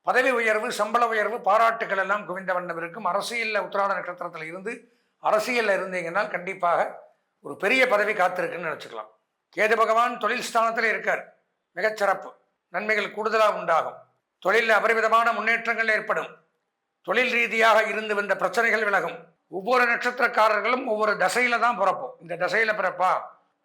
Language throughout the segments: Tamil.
பதவி உயர்வு, சம்பள உயர்வு, பாராட்டுகள் எல்லாம் குவிந்த வண்ணம் இருக்கும். அரசியலில் உத்திராட நட்சத்திரத்தில் இருந்து அரசியலில் இருந்தீங்கன்னா கண்டிப்பாக ஒரு பெரிய பதவி காத்திருக்குன்னு நினச்சிக்கலாம். கேது பகவான் தொழில் ஸ்தானத்தில் இருக்கார், மிகச்சிறப்பு. நன்மைகள் கூடுதலாக உண்டாகும். தொழிலில் அபரிமிதமான முன்னேற்றங்கள் ஏற்படும். தொழில் ரீதியாக இருந்து வந்த பிரச்சனைகள் விலகும். ஒவ்வொரு நட்சத்திரக்காரர்களும் ஒவ்வொரு தசையில தான் பிறப்போம். இந்த தசையில பிறப்பா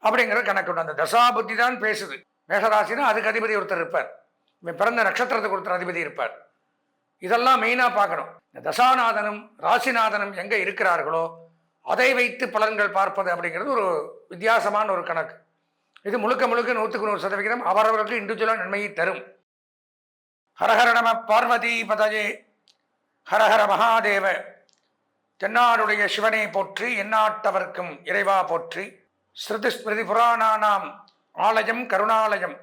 அப்படிங்கிற கணக்கு. அந்த தசா புத்தி தான் பேசுது. மேஷராசினா அதுக்கு அதிபதி ஒருத்தர் இருப்பார், பிறந்த நட்சத்திரத்துக்கு ஒருத்தர் அதிபதி இருப்பார். இதெல்லாம் மெயினாக பார்க்கணும். இந்த தசாநாதனும் ராசிநாதனும் எங்கே இருக்கிறார்களோ அதை வைத்து பலன்கள் பார்ப்பது அப்படிங்கிறது ஒரு வித்தியாசமான ஒரு கணக்கு. இது முழுக்க 100% அவரவர்களுக்கு இண்டிவிஜுவலாக நன்மையை தரும். ஹரஹர நம பார்வதி பதஜே, ஹரஹர மகாதேவ. தென்னாடுடைய சிவனை போற்றி, எந்நாட்டவர்க்கும் இறைவா போற்றி. ஸ்ருதி ஸ்மிருதி புராணானாம் ஆலயம் கருணாலயம்,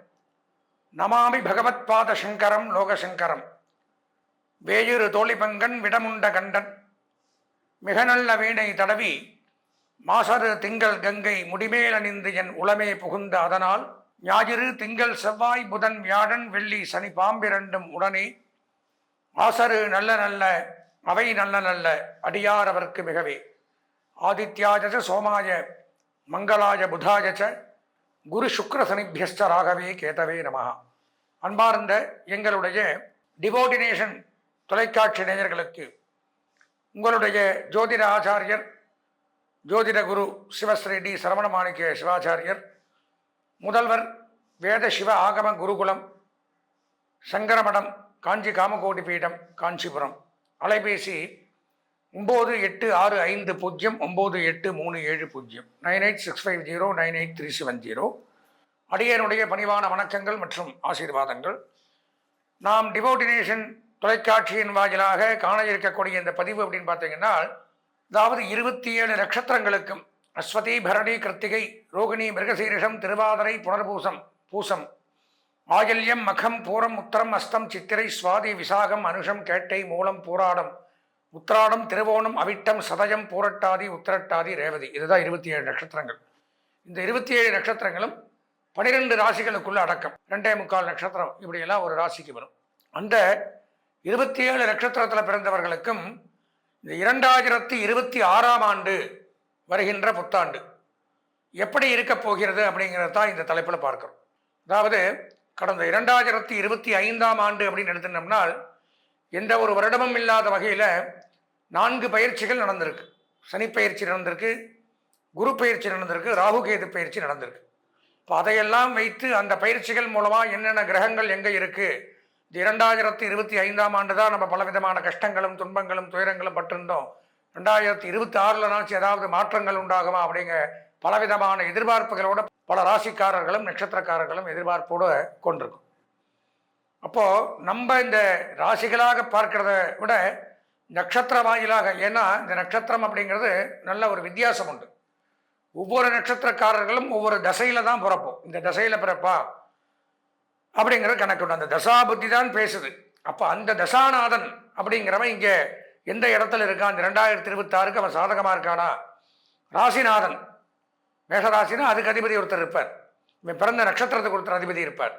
நமாமி பகவத் பாத சங்கரம் லோகசங்கரம். வேயுறு தோழிபங்கன் விடமுண்ட கண்டன், மிக நல்ல வீணை தடவி மாசரு திங்கள் கங்கை முடிமேல் அணிந்து என் உளமே புகுந்த அதனால், ஞாயிறு திங்கள் செவ்வாய் புதன் வியாழன் வெள்ளி சனி பாம்பிரண்டும் உடனே, ஆசரு நல்ல நல்ல அவை நல்ல நல்ல அடியார் அவர்க்கு மிகவே. ஆதித்யாஜ சோமாய மங்களாய புதாயச்ச குரு சுக்ர சனிபியஸ்ட ராகவே கேதவே நமஹ. அன்பார்ந்த எங்களுடைய டிவோட்டினேஷன் தொலைக்காட்சி நேயர்களுக்கு உங்களுடைய ஜோதிட ஆச்சாரியர் ஜோதிட குரு சிவஸ்ரீ டி சரவண மாணிக்க சிவாச்சாரியர், முதல்வர் வேத சிவ ஆகம குருகுலம், சங்கரமடம், காஞ்சி காமகோடி பீடம், காஞ்சிபுரம். அலைபேசி 9865098370 9865098370. அடியனுடைய பணிவான வணக்கங்கள் மற்றும் ஆசீர்வாதங்கள். நாம் டிவோட்டினேஷன் தொலைக்காட்சியின் வாயிலாக காண இருக்கக்கூடிய இந்த பதிவு அப்படின்னு பார்த்தீங்கன்னா, அதாவது 27 நட்சத்திரங்களுக்கும் அஸ்வதி பரணி கிருத்திகை ரோகிணி மிருகசீரிஷம் திருவாதிரை புனர்பூசம் பூசம் ஆயில்யம் மகம் பூரம் உத்தரம் அஸ்தம் சித்திரை சுவாதி விசாகம் அனுஷம் கேட்டை மூலம் பூராடம் உத்திராடம் திருவோணம் அவிட்டம் சதயம் பூரட்டாதி உத்திரட்டாதி ரேவதி. இதுதான் 27 நட்சத்திரங்கள். இந்த 27 நட்சத்திரங்களும் 12 ராசிகளுக்குள்ள அடக்கம். 2.25 நட்சத்திரம் இப்படியெல்லாம் ஒரு ராசிக்கு வரும். அந்த 27 நட்சத்திரத்தில் பிறந்தவர்களுக்கும் இந்த 2026ஆம் ஆண்டு வருகின்ற புத்தாண்டு எப்படி இருக்க போகிறது அப்படிங்கிறது தான் இந்த தலைப்பில் பார்க்கிறோம். அதாவது கடந்த 2025ஆம் ஆண்டு அப்படின்னு எடுத்துட்டோம்னால், எந்த ஒரு வருடமும் இல்லாத வகையில் 4 பயிற்சிகள் நடந்திருக்கு. சனி பயிற்சி நடந்திருக்கு, குரு பயிற்சி நடந்திருக்கு, ராகு கேது பயிற்சி நடந்திருக்கு. இப்போ அதையெல்லாம் வைத்து அந்த பயிற்சிகள் மூலமாக என்னென்ன கிரகங்கள் எங்கே இருக்குது, இந்த 2025ஆம் ஆண்டு தான் நம்ம பலவிதமான கஷ்டங்களும் துன்பங்களும் துயரங்களும் பட்டிருந்தோம், 2026 ஏதாவது மாற்றங்கள் உண்டாகுமா அப்படிங்கிற பலவிதமான எதிர்பார்ப்புகளோட பல ராசிக்காரர்களும் நட்சத்திரக்காரர்களும் எதிர்பார்ப்போடு கொண்டிருக்கும். அப்போது நம்ம இந்த ராசிகளாக பார்க்கிறத விட நட்சத்திர வாயிலாக, ஏன்னா இந்த நட்சத்திரம் அப்படிங்கிறது நல்ல ஒரு வித்தியாசம் உண்டு. ஒவ்வொரு நட்சத்திரக்காரர்களும் ஒவ்வொரு தசையில் தான் பிறப்போம். இந்த தசையில் பிறப்பா அப்படிங்கிற கணக்கு உண்டு. அந்த தசா புத்தி தான் பேசுது. அப்போ அந்த தசாநாதன் அப்படிங்கிறவன் இங்கே எந்த இடத்துல இருக்கான், இந்த 2026க்கு அவன் சாதகமாக இருக்கானா? ராசிநாதன், மேஷராசினா அதுக்கு அதிபதி ஒருத்தர் இருப்பார், பிறந்த நட்சத்திரத்துக்கு ஒருத்தர் அதிபதி இருப்பார்.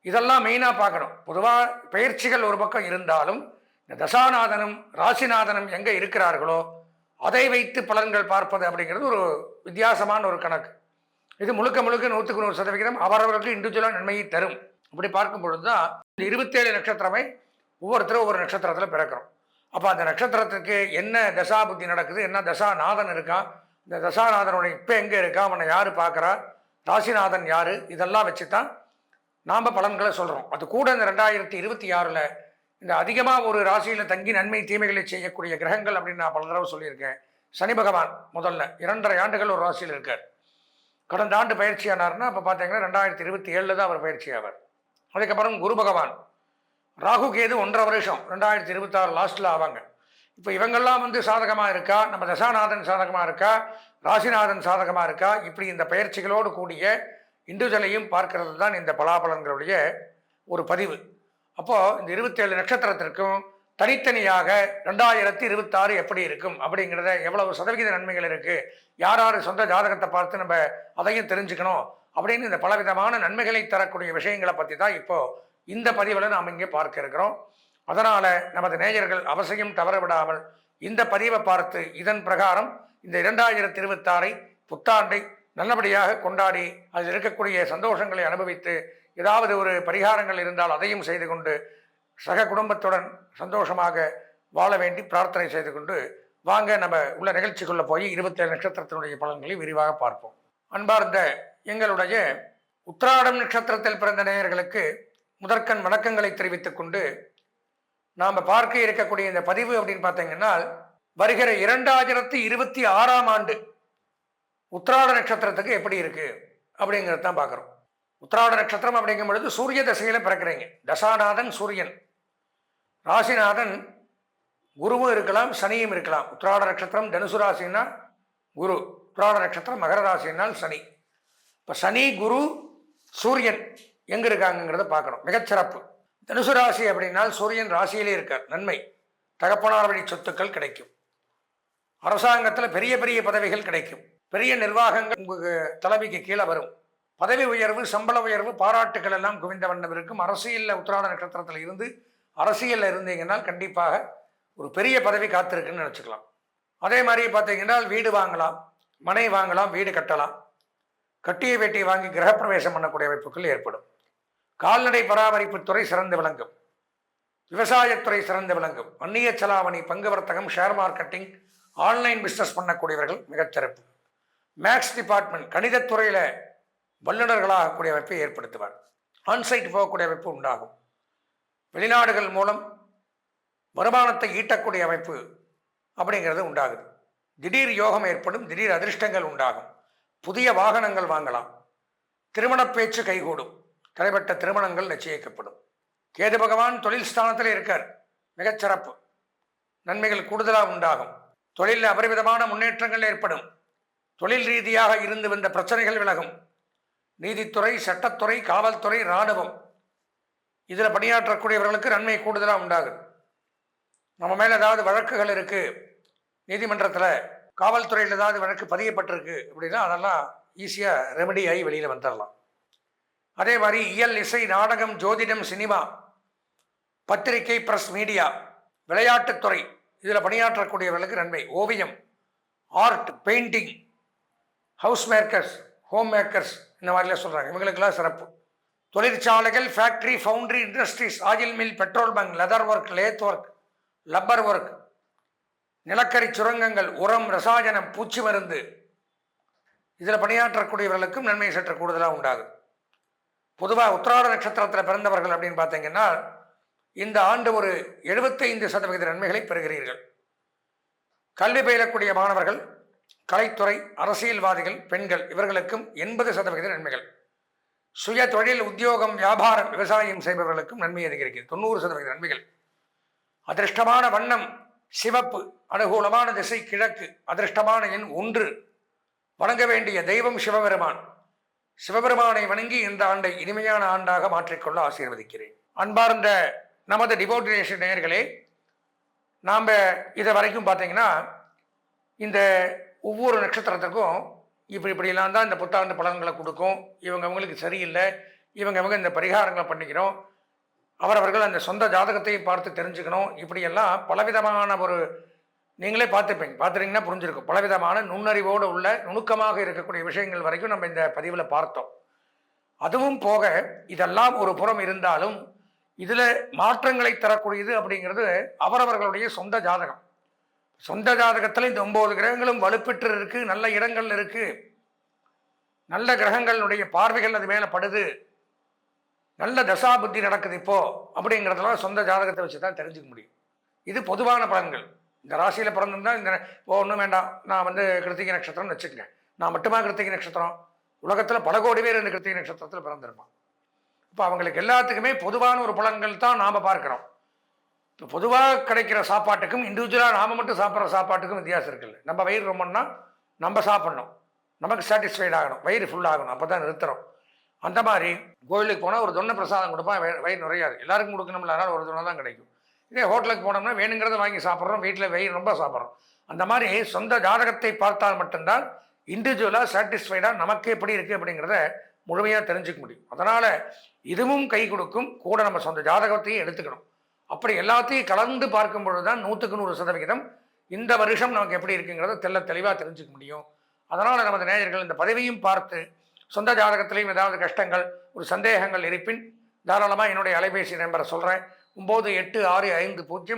இதெல்லாம் மெயினாக பார்க்கணும். பொதுவாக பயிற்சிகள் ஒரு பக்கம் இருந்தாலும் இந்த தசாநாதனும் ராசிநாதனும் எங்கே இருக்கிறார்களோ அதை வைத்து பலன்கள் பார்ப்பது அப்படிங்கிறது ஒரு வித்தியாசமான ஒரு கணக்கு. இது முழுக்க 100% அவரவர்களுக்கு இண்டிவிஜுவலாக நன்மையை தரும். அப்படி பார்க்கும் பொழுது தான் இந்த 27 நட்சத்திரமே ஒவ்வொருத்தரும் ஒவ்வொரு நட்சத்திரத்தில் பிறக்கிறோம். அப்போ அந்த நட்சத்திரத்துக்கு என்ன தசா புத்தி நடக்குது, என்ன தசாநாதன் இருக்கான், இந்த தசாநாதனுடைய இப்போ எங்கே இருக்கா, அவனை யார் பார்க்குறா, ராசிநாதன் யார், இதெல்லாம் வச்சு தான் நாம் பலன்களை சொல்கிறோம். அது கூட இந்த 2026 இந்த அதிகமாக ஒரு ராசியில் தங்கி நன்மை தீமைகளை செய்யக்கூடிய கிரகங்கள் அப்படின்னு நான் பல தடவை சொல்லியிருக்கேன். சனி பகவான் முதல்ல 2.5 ஆண்டுகள் ஒரு ராசியில் இருக்கார். கடந்த ஆண்டு பயிற்சியானார்னா அப்போ பார்த்தீங்கன்னா 2027 தான் அவர் பயிற்சி ஆவார். அதுக்கப்புறம் குரு பகவான், ராகு கேது 1.5 வருஷம் 2026 லாஸ்ட்டில் ஆவாங்க. இப்போ இவங்கெல்லாம் சாதகமாக இருக்கா, நம்ம தசாநாதன் சாதகமாக இருக்கா, ராசிநாதன் சாதகமாக இருக்கா, இப்படி இந்த பயிற்சிகளோடு கூடிய இண்டிவிஜுவலையும் பார்க்கறது தான் இந்த பலாபலன்களுடைய ஒரு பதிவு. அப்போது இந்த 27 நட்சத்திரத்திற்கும் தனித்தனியாக 2026 எப்படி இருக்கும் அப்படிங்கிறத, எவ்வளவு சதவிகித நன்மைகள் இருக்குது, யார் யார் சொந்த ஜாதகத்தை பார்த்து நம்ம அதையும் தெரிஞ்சுக்கணும் அப்படின்னு இந்த பலவிதமான நன்மைகளை தரக்கூடிய விஷயங்களை பற்றி தான் இப்போது இந்த பதிவில் நாம் இங்கே பார்க்க இருக்கிறோம். அதனால் நமது நேயர்கள் அவசியம் தவறவிடாமல் இந்த பதிவை பார்த்து இதன் பிரகாரம் இந்த 2026 புத்தாண்டை நல்லபடியாக கொண்டாடி அதில் இருக்கக்கூடிய சந்தோஷங்களை அனுபவித்து ஏதாவது ஒரு பரிகாரங்கள் இருந்தால் அதையும் செய்து கொண்டு சக குடும்பத்துடன் சந்தோஷமாக வாழ வேண்டி பிரார்த்தனை செய்து கொண்டு வாங்க நம்ம உள்ள நிகழ்ச்சிக்குள்ளே போய் 27 நட்சத்திரத்தினுடைய பலன்களை விரிவாக பார்ப்போம். அன்பார்ந்த எங்களுடைய உத்திராடம் நட்சத்திரத்தில் பிறந்த நேயர்களுக்கு முதற்கண் வணக்கங்களை தெரிவித்துக் கொண்டு நாம் பார்க்க இருக்கக்கூடிய இந்த பதிவு அப்படின்னு பார்த்தீங்கன்னா வருகிற 2026 ஆண்டு உத்திராட நட்சத்திரத்துக்கு எப்படி இருக்கு அப்படிங்கிறது தான் பார்க்குறோம். உத்திராட நட்சத்திரம் அப்படிங்கும் பொழுது சூரிய தசையில பிறக்கிறீங்க. தசாநாதன் சூரியன், ராசிநாதன் குருவும் இருக்கலாம், சனியும் இருக்கலாம். உத்திராட நட்சத்திரம் தனுசு ராசின்னா குரு, உத்திராட நட்சத்திரம் மகர ராசினால் சனி. இப்போ சனி குரு சூரியன் எங்கே இருக்காங்கிறத பார்க்கணும். மிகச்சிறப்பு. தனுசு ராசி அப்படின்னால் சூரியன் ராசியிலே இருக்கார். நன்மை, தகப்பனார் வழி சொத்துக்கள் கிடைக்கும், அரசாங்கத்தில் பெரிய பெரிய பதவிகள் கிடைக்கும், பெரிய நிர்வாகங்கள் உங்களுக்கு தலைமைக்கு கீழே வரும், பதவி உயர்வு, சம்பள உயர்வு, பாராட்டுகள் எல்லாம் குவிந்த வண்ணம் இருக்கும். அரசியலில் உத்திராட நட்சத்திரத்தில் இருந்து அரசியலில் இருந்தீங்கன்னா கண்டிப்பாக ஒரு பெரிய பதவி காத்திருக்குன்னு நினச்சிக்கலாம். அதே மாதிரி பார்த்தீங்கன்னா வீடு வாங்கலாம், மனை வாங்கலாம், வீடு கட்டலாம், கட்டிய வேட்டியை வாங்கி கிரகப்பிரவேசம் பண்ணக்கூடிய வாய்ப்புகள் ஏற்படும். கால்நடை பராமரிப்புத்துறை சிறந்து விளங்கும், விவசாயத்துறை சிறந்து விளங்கும், அந்நிய செலாவணி, பங்கு வர்த்தகம், ஷேர் மார்க்கெட்டிங், ஆன்லைன் பிஸ்னஸ் பண்ணக்கூடியவர்கள் மிகச்சிறப்பு. மேக்ஸ் டிபார்ட்மெண்ட் கணிதத்துறையில் வல்லுநர்களாகக்கூடிய அமைப்பை ஏற்படுத்துவார். ஆன்சைட் போகக்கூடிய அமைப்பு உண்டாகும். வெளிநாடுகள் மூலம் வருமானத்தை ஈட்டக்கூடிய அமைப்பு அப்படிங்கிறது உண்டாகுது. திடீர் யோகம் ஏற்படும், திடீர் அதிர்ஷ்டங்கள் உண்டாகும், புதிய வாகனங்கள் வாங்கலாம், திருமண பேச்சு கைகூடும், தடைப்பட்ட திருமணங்கள் நிச்சயிக்கப்படும். கேது பகவான் தொழில் ஸ்தானத்தில் இருக்கார், மிகச்சிறப்பு. நன்மைகள் கூடுதலாக உண்டாகும். தொழிலில் அபரிமிதமான முன்னேற்றங்கள் ஏற்படும். தொழில் ரீதியாக இருந்து வந்த பிரச்சனைகள் விலகும். நீதித்துறை, சட்டத்துறை, காவல்துறை, இராணுவம் இதில் பணியாற்றக்கூடியவர்களுக்கு நன்மை கூடுதலாக உண்டாகுது. நம்ம மேலே ஏதாவது வழக்குகள் இருக்குது, நீதிமன்றத்தில் காவல்துறையில் ஏதாவது வழக்கு பதியப்பட்டிருக்கு அப்படின்னா அதெல்லாம் ஈஸியாக ரெமெடி ஆகி வெளியில் வந்துடலாம். அதே மாதிரி இயல், இசை, நாடகம், ஜோதிடம், சினிமா, பத்திரிகை, பிரஸ், மீடியா, விளையாட்டுத்துறை இதில் பணியாற்றக்கூடியவர்களுக்கு நன்மை. ஓவியம், art, painting, house makers, home makers இந்த மாதிரிலாம் சொல்கிறாங்க, இவங்களுக்கெல்லாம் சிறப்பு. தொழிற்சாலைகள், factory, foundry, industries, oil mill, petrol bunk, leather work, lathe work, rubber work, நிலக்கரி சுரங்கங்கள், உரம், ரசாயனம், பூச்சி மருந்து இதில் பணியாற்றக்கூடியவர்களுக்கும் நன்மை சற்று கூடுதலாக உண்டாகுது. பொதுவாக உத்திராட நட்சத்திரத்தில் பிறந்தவர்கள் அப்படின்னு பார்த்தீங்கன்னா இந்த ஆண்டு ஒரு 75% நன்மைகளை பெறுகிறீர்கள். கல்வி பயிலக்கூடிய மாணவர்கள், கலைத்துறை, அரசியல்வாதிகள், பெண்கள் இவர்களுக்கும் 80% நன்மைகள். சுய தொழில், உத்தியோகம், வியாபாரம், விவசாயம் செய்பவர்களுக்கும் நன்மை அதிகரிக்கிறது. 90% நன்மைகள். அதிர்ஷ்டமான வண்ணம் சிவப்பு, அனுகூலமான திசை கிழக்கு, அதிர்ஷ்டமான எண் 1, வணங்க வேண்டிய தெய்வம் சிவபெருமான். சிவபெருமானை வணங்கி இந்த ஆண்டை இனிமையான ஆண்டாக மாற்றிக்கொள்ள ஆசீர்வதிக்கிறேன். அன்பார்ந்த நமது டிவோட்டினேஷன் நேயர்களே, நாம் இதை வரைக்கும் பார்த்தீங்கன்னா இந்த ஒவ்வொரு நட்சத்திரத்துக்கும் இப்படிலாம் தான் இந்த புத்தாண்டு பலன்களை கொடுக்கும். இவங்களுக்கு சரியில்லை, இவங்க இந்த பரிகாரங்களை பண்ணிக்கிறோம், அவரவர்கள் அந்த சொந்த ஜாதகத்தையும் பார்த்து தெரிஞ்சுக்கணும். இப்படியெல்லாம் பலவிதமான ஒரு நீங்களே பார்த்துருங்கன்னா புரிஞ்சிருக்கும். பலவிதமான நுண்ணறிவோடு உள்ள நுணுக்கமாக இருக்கக்கூடிய விஷயங்கள் வரைக்கும் நம்ம இந்த பதிவில் பார்த்தோம். அதுவும் போக இதெல்லாம் ஒரு புறம் இருந்தாலும் இதில் மாற்றங்களை தரக்கூடியது அப்படிங்கிறது அவரவர்களுடைய சொந்த ஜாதகம். சொந்த ஜாதகத்தில் இந்த 9 கிரகங்களும் வலுப்பெற்று இருக்கு, நல்ல இடங்கள் இருக்கு, நல்ல கிரகங்களுடைய பார்வைகள் அது மேலே படுது, நல்ல தசா புத்தி நடக்குது இப்போ அப்படிங்கிறதெல்லாம் சொந்த ஜாதகத்தை வச்சு தான் தெரிஞ்சுக்க முடியும். இது பொதுவான பலன்கள். இந்த ராசியில் பிறந்திருந்தால் இந்த ஒன்றும் வேண்டாம், நான் கிருத்திகை நட்சத்திரம்னு வச்சுக்கங்க, நான் மட்டுமா கிருத்திகை நட்சத்திரம், உலகத்தில் பல கோடி பேர் இந்த கிருத்திகை நட்சத்திரத்தில் பிறந்திருப்பான். இப்போ அவங்களுக்கு எல்லாத்துக்குமே பொதுவான ஒரு பலன்கள் தான் நாம் பார்க்குறோம். இப்போ பொதுவாக கிடைக்கிற சாப்பாட்டுக்கும் இண்டிவிஜுவலாக நாம் மட்டும் சாப்பிட்ற சாப்பாட்டுக்கும் வித்தியாசம் இருக்குல்ல. நம்ம வயிறு ரொம்பன்னா நம்ம சாப்பிட்ணும், நமக்கு சாட்டிஸ்ஃபைட் ஆகணும், வயிறு ஃபுல் ஆகணும், அப்போ தான் நிறுத்துறோம். அந்த மாதிரி கோயிலுக்கு போனால் ஒரு தொன்னை பிரசாதம் கொடுப்பா, வயிறு நிறையாது. எல்லாருக்கும் கொடுக்கணும்ல, அதனால் ஒரு தொன்னை தான் கிடைக்கும். இதே ஹோட்டலுக்கு போனோம்னா வேணுங்கிறத வாங்கி சாப்பிட்றோம், வீட்டில் வயிறு ரொம்ப சாப்பிட்றோம். அந்த மாதிரி சொந்த ஜாதகத்தை பார்த்தால் மட்டும்தான் இண்டிவிஜுவலாக சாட்டிஸ்ஃபைடாக நமக்கு எப்படி இருக்குது அப்படிங்கிறத முழுமையாக தெரிஞ்சுக்க முடியும். அதனால் இதுவும் கை கொடுக்கும், கூட நம்ம சொந்த ஜாதகத்தையும் எடுத்துக்கணும். அப்படி எல்லாத்தையும் கலந்து பார்க்கும் பொழுது தான் 100% இந்த வருஷம் நமக்கு எப்படி இருக்குங்கிறத தெளிவாக தெரிஞ்சுக்க முடியும். அதனால் நமது நேயர்கள் இந்த பதிவையும் பார்த்து சொந்த ஜாதகத்திலையும் ஏதாவது கஷ்டங்கள், ஒரு சந்தேகங்கள் இருப்பின் தாராளமாக என்னுடைய அலைபேசி நம்பரை சொல்கிறேன். 9865098370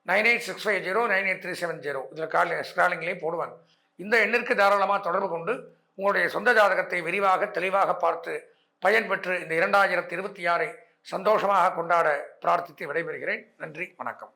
9865098370 இதில் ஸ்க்ராலிங்லேயும் போடுவாங்க. இந்த எண்ணிற்கு தாராளமாக தொடர்பு கொண்டு உங்களுடைய சொந்த ஜாதகத்தை விரிவாக தெளிவாக பார்த்து பயன்பெற்று இந்த 2026 சந்தோஷமாக கொண்டாட பிரார்த்தித்து விடைபெறுகிறேன். நன்றி, வணக்கம்.